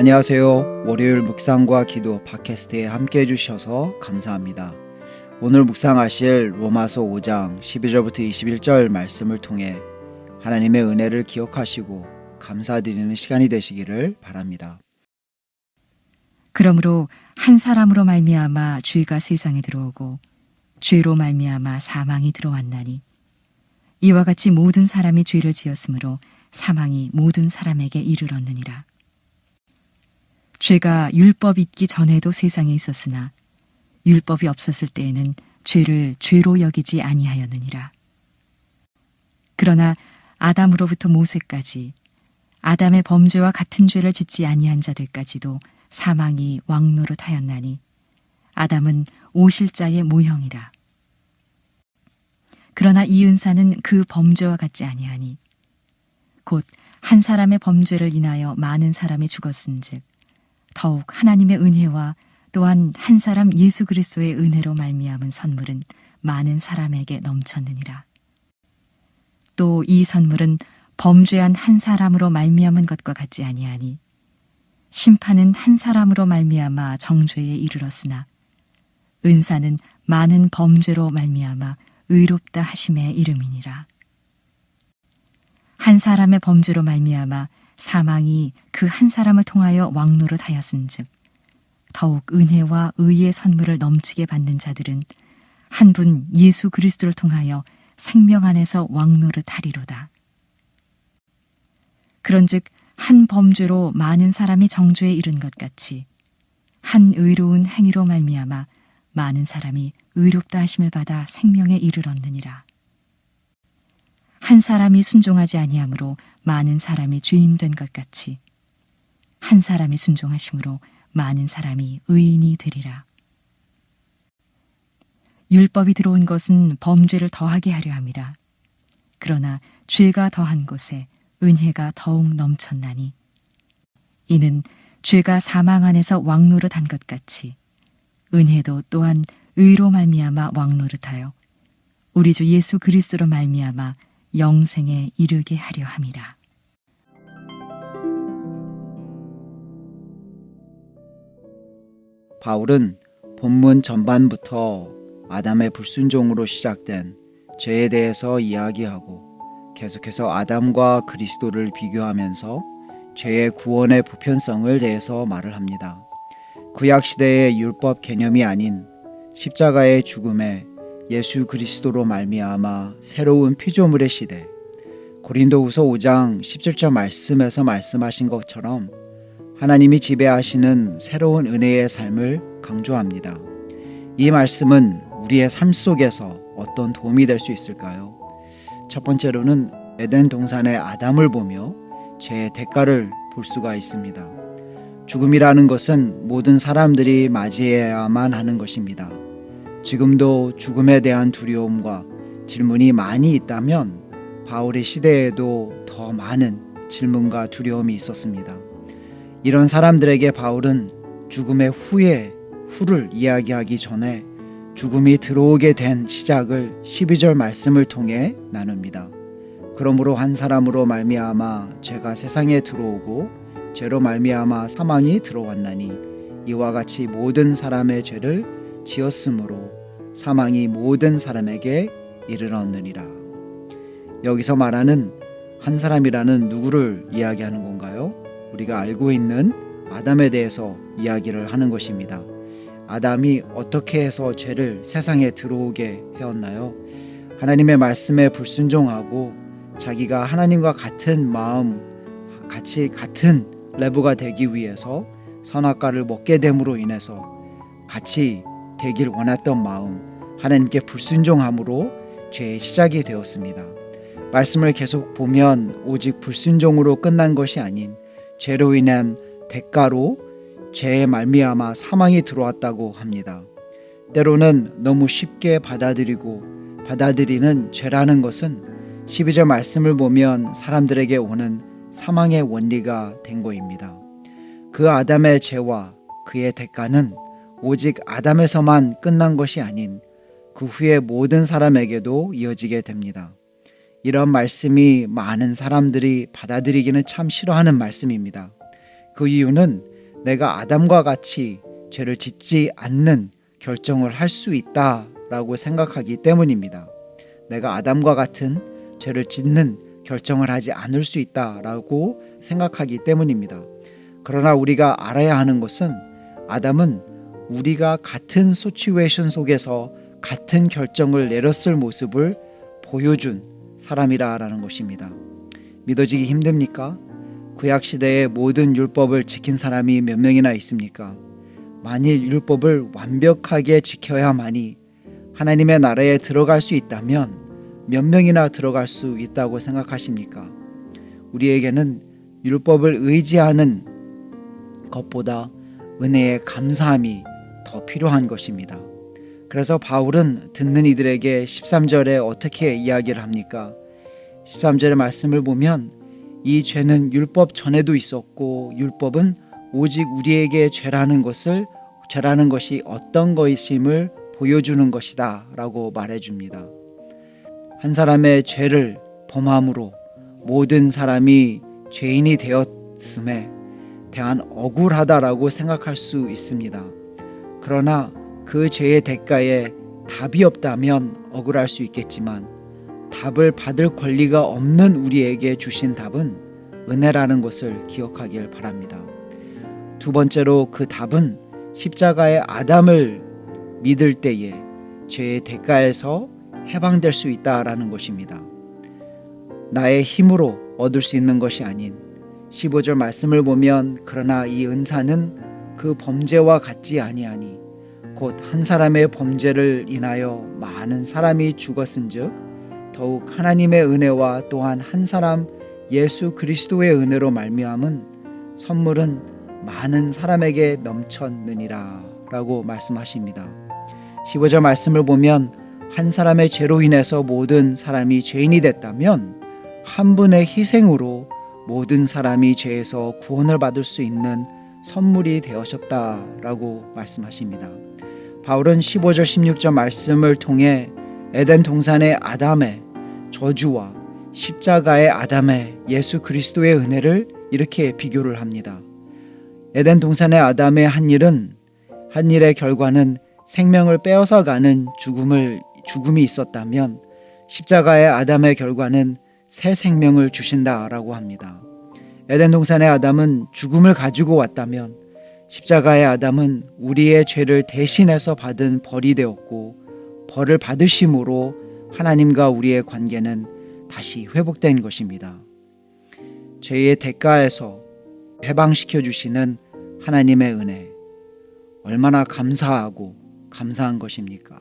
안녕하세요. 월요일 묵상과 기도 팟캐스트에 함께 해주셔서 감사합니다. 오늘 묵상하실 로마서 5장 12절부터 21절 말씀을 통해 하나님의 은혜를 기억하시고 감사드리는 시간이 되시기를 바랍니다. 그러므로 한 사람으로 말미암아 죄가 세상에 들어오고 죄로 말미암아 사망이 들어왔나니 이와 같이 모든 사람이 죄를 지었으므로 사망이 모든 사람에게 이르렀느니라. 죄가 율법 있기 전에도 세상에 있었으나 율법이 없었을 때에는 죄를 죄로 여기지 아니하였느니라. 그러나 아담으로부터 모세까지 아담의 범죄와 같은 죄를 짓지 아니한 자들까지도 사망이 왕노릇하였나니 아담은 오실자의 모형이라. 그러나 이 은사는 그 범죄와 같지 아니하니 곧 한 사람의 범죄를 인하여 많은 사람이 죽었은즉 더욱 하나님의 은혜와 또한 한 사람 예수 그리스도의 은혜로 말미암은 선물은 많은 사람에게 넘쳤느니라. 또 이 선물은 범죄한 한 사람으로 말미암은 것과 같지 아니하니 심판은 한 사람으로 말미암아 정죄에 이르렀으나 은사는 많은 범죄로 말미암아 의롭다 하심에 이름이니라. 한 사람의 범죄로 말미암아 사망이 그 한 사람을 통하여 왕노릇하였은즉 더욱 은혜와 의의 선물을 넘치게 받는 자들은 한 분 예수 그리스도를 통하여 생명 안에서 왕노릇하리로다. 그런즉 한 범죄로 많은 사람이 정죄에 이른 것 같이 한 의로운 행위로 말미암아 많은 사람이 의롭다 하심을 받아 생명에 이르렀느니라. 한 사람이 순종하지 아니함으로 많은 사람이 죄인 된 것 같이 한 사람이 순종하심으로 많은 사람이 의인이 되리라. 율법이 들어온 것은 범죄를 더하게 하려 함이라. 그러나 죄가 더한 곳에 은혜가 더욱 넘쳤나니 이는 죄가 사망 안에서 왕노릇한 것 같이 은혜도 또한 의로 말미암아 왕노릇하여 우리 주 예수 그리스도로 말미암아 영생에 이르게 하려 함이라. 바울은 본문 전반부터 아담의 불순종으로 시작된 죄에 대해서 이야기하고 계속해서 아담과 그리스도를 비교하면서 죄의 구원의 보편성을 대해서 말을 합니다. 구약 시대의 율법 개념이 아닌 십자가의 죽음에 예수 그리스도로 말미암아 새로운 피조물의 시대, 고린도후서 5장 17절 말씀에서 말씀하신 것처럼 하나님이 지배하시는 새로운 은혜의 삶을 강조합니다. 이 말씀은 우리의 삶 속에서 어떤 도움이 될 수 있을까요? 첫 번째로는 에덴 동산의 아담을 보며 죄의 대가를 볼 수가 있습니다. 죽음이라는 것은 모든 사람들이 맞이해야만 하는 것입니다. 지금도 죽음에 대한 두려움과 질문이 많이 있다면 바울의 시대에도 더 많은 질문과 두려움이 있었습니다. 이런 사람들에게 바울은 죽음의 후를 이야기하기 전에 죽음이 들어오게 된 시작을 12절 말씀을 통해 나눕니다. 그러므로 한 사람으로 말미암아 죄가 세상에 들어오고 죄로 말미암아 사망이 들어왔나니 이와 같이 모든 사람의 죄를 지었으므로 사망이 모든 사람에게 이르렀느니라. 여기서 말하는 한 사람이라는 누구를 이야기하는 건가요? 우리가 알고 있는 아담에 대해서 이야기를 하는 것입니다. 아담이 어떻게 해서 죄를 세상에 들어오게 해왔나요? 하나님의 말씀에 불순종하고 자기가 하나님과 같은 마음, 같은 레브가 되기 위해서 선악과를 먹게 됨으로 인해서 같이 되길 원했던 마음, 하나님께 불순종함으로 죄의 시작이 되었습니다. 말씀을 계속 보면 오직 불순종으로 끝난 것이 아닌 죄로 인한 대가로 죄에 말미암아 사망이 들어왔다고 합니다. 때로는 너무 쉽게 받아들이는 죄라는 것은 12절 말씀을 보면 사람들에게 오는 사망의 원리가 된 것입니다. 그 아담의 죄와 그의 대가는 오직 아담에서만 끝난 것이 아닌 그 후에 모든 사람에게도 이어지게 됩니다. 이런 말씀이 많은 사람들이 받아들이기는 참 싫어하는 말씀입니다. 그 이유는 내가 아담과 같이 죄를 짓지 않는 결정을 할 수 있다라고 생각하기 때문입니다. 내가 아담과 같은 죄를 짓는 결정을 하지 않을 수 있다라고 생각하기 때문입니다. 그러나 우리가 알아야 하는 것은 아담은 우리가 같은 시츄에이션 속에서 같은 결정을 내렸을 모습을 보여준 사람이라는 것입니다. 믿어지기 힘듭니까? 구약시대의 모든 율법을 지킨 사람이 몇 명이나 있습니까? 만일 율법을 완벽하게 지켜야만이 하나님의 나라에 들어갈 수 있다면 몇 명이나 들어갈 수 있다고 생각하십니까? 우리에게는 율법을 의지하는 것보다 은혜의 감사함이 더 필요한 것입니다. 그래서 바울은 듣는 이들에게 13절에 어떻게 이야기를 합니까? 13절의 말씀을 보면 이 죄는 율법 전에도 있었고 율법은 오직 우리에게 죄라는 것이 어떤 것임을 보여주는 것이다 라고 말해줍니다. 한 사람의 죄를 범함으로 모든 사람이 죄인이 되었음에 대한 억울하다라고 생각할 수 있습니다. 그러나 그 죄의 대가에 답이 없다면 억울할 수 있겠지만 답을 받을 권리가 없는 우리에게 주신 답은 은혜라는 것을 기억하길 바랍니다. 두 번째로 그 답은 십자가의 아담을 믿을 때에 죄의 대가에서 해방될 수 있다라는 것입니다. 나의 힘으로 얻을 수 있는 것이 아닌 15절 말씀을 보면 그러나 이 은사는 그 범죄와 같지 아니하니 곧 한 사람의 범죄를 인하여 많은 사람이 죽었은즉 더욱 하나님의 은혜와 또한 한 사람 예수 그리스도의 은혜로 말미암은 선물은 많은 사람에게 넘쳤느니라 라고 말씀하십니다. 15절 말씀을 보면 한 사람의 죄로 인해서 모든 사람이 죄인이 됐다면 한 분의 희생으로 모든 사람이 죄에서 구원을 받을 수 있는 선물이 되어졌다라고 말씀하십니다. 바울은 15절 16절 말씀을 통해 에덴 동산의 아담의 저주와 십자가의 아담의 예수 그리스도의 은혜를 이렇게 비교를 합니다. 에덴 동산의 아담의 한 일의 결과는 생명을 빼앗아가는 죽음이 있었다면 십자가의 아담의 결과는 새 생명을 주신다라고 합니다. 에덴 동산의 아담은 죽음을 가지고 왔다면 십자가의 아담은 우리의 죄를 대신해서 받은 벌이 되었고 벌을 받으심으로 하나님과 우리의 관계는 다시 회복된 것입니다. 죄의 대가에서 해방시켜 주시는 하나님의 은혜 얼마나 감사한 것입니까?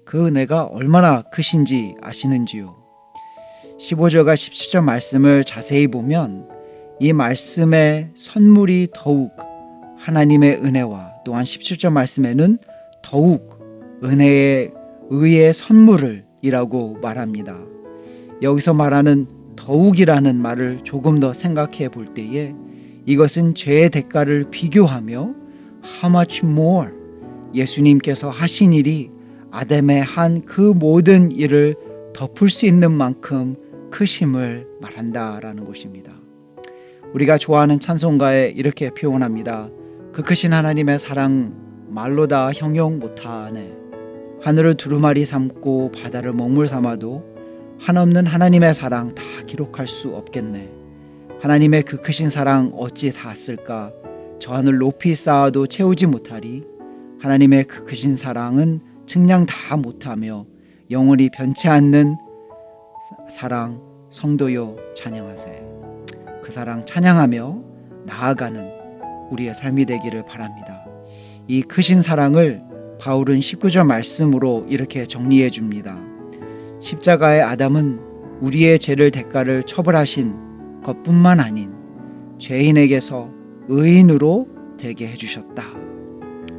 그 은혜가 얼마나 크신지 아시는지요? 15절과 17절 말씀을 자세히 보면 이 말씀의 선물이 더욱 하나님의 은혜와 또한 17절 말씀에는 더욱 의의 선물을 이라고 말합니다. 여기서 말하는 더욱이라는 말을 조금 더 생각해 볼 때에 이것은 죄의 대가를 비교하며 how much more 예수님께서 하신 일이 아담의 한 그 모든 일을 덮을 수 있는 만큼 크심을 말한다라는 것입니다. 우리가 좋아하는 찬송가에 이렇게 표현합니다. 그 크신 하나님의 사랑 말로 다 형용 못하네. 하늘을 두루마리 삼고 바다를 먹물 삼아도 한없는 하나님의 사랑 다 기록할 수 없겠네. 하나님의 그 크신 사랑 어찌 다 쓸까? 저 하늘 높이 쌓아도 채우지 못하리. 하나님의 그 크신 사랑은 측량 다 못하며 영원히 변치 않는 사랑 성도여 찬양하세. 그 사랑 찬양하며 나아가는 우리의 삶이 되기를 바랍니다. 이 크신 사랑을 바울은 19절 말씀으로 이렇게 정리해 줍니다. 십자가의 아담은 우리의 죄를 대가를 처벌하신 것뿐만 아닌 죄인에게서 의인으로 되게 해주셨다.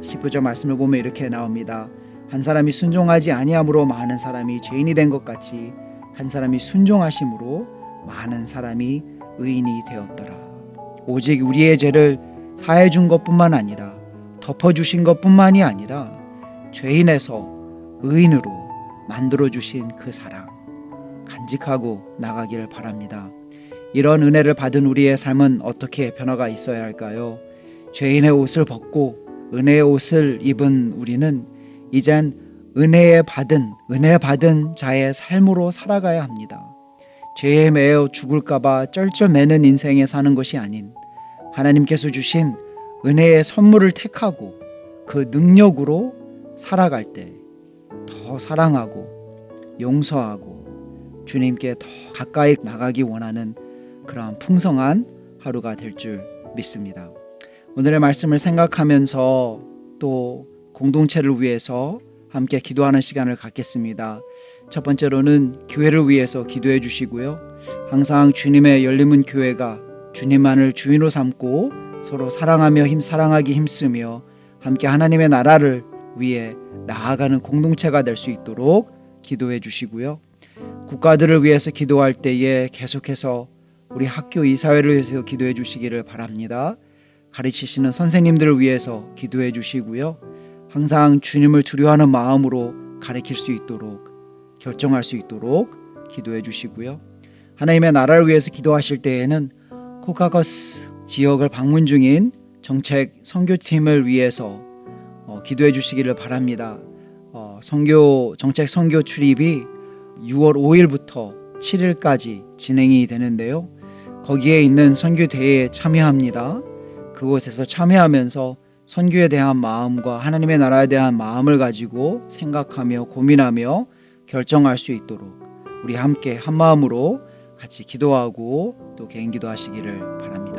19절 말씀을 보면 이렇게 나옵니다. 한 사람이 순종하지 아니함으로 많은 사람이 죄인이 된 것 같이 한 사람이 순종하심으로 많은 사람이 의인이 되었더라. 오직 우리의 죄를 사해 준 것뿐만 아니라 덮어주신 것뿐만이 아니라 죄인에서 의인으로 만들어주신 그 사랑 간직하고 나가기를 바랍니다. 이런 은혜를 받은 우리의 삶은 어떻게 변화가 있어야 할까요? 죄인의 옷을 벗고 은혜의 옷을 입은 우리는 이젠 은혜 받은 자의 삶으로 살아가야 합니다. 죄에 매여 죽을까봐 쩔쩔매는 인생에 사는 것이 아닌 하나님께서 주신 은혜의 선물을 택하고 그 능력으로 살아갈 때 더 사랑하고 용서하고 주님께 더 가까이 나가기 원하는 그러한 풍성한 하루가 될 줄 믿습니다. 오늘의 말씀을 생각하면서 또 공동체를 위해서 함께 기도하는 시간을 갖겠습니다. 첫 번째로는 교회를 위해서 기도해 주시고요. 항상 주님의 열림문 교회가 주님만을 주인으로 삼고 서로 사랑하기 힘쓰며 함께 하나님의 나라를 위해 나아가는 공동체가 될 수 있도록 기도해 주시고요. 국가들을 위해서 기도할 때에 계속해서 우리 학교 이사회를 위해서 기도해 주시기를 바랍니다. 가르치시는 선생님들을 위해서 기도해 주시고요. 항상 주님을 두려워하는 마음으로 가르칠 수 있도록 결정할 수 있도록 기도해 주시고요. 하나님의 나라를 위해서 기도하실 때에는 코카거스 지역을 방문 중인 정책 선교팀을 위해서 기도해 주시기를 바랍니다. 정책 선교 출입이 6월 5일부터 7일까지 진행이 되는데요. 거기에 있는 선교대회에 참여합니다. 그곳에서 참여하면서 선교에 대한 마음과 하나님의 나라에 대한 마음을 가지고 생각하며 고민하며 결정할 수 있도록 우리 함께 한 마음으로 같이 기도하고 또 개인 기도하시기를 바랍니다.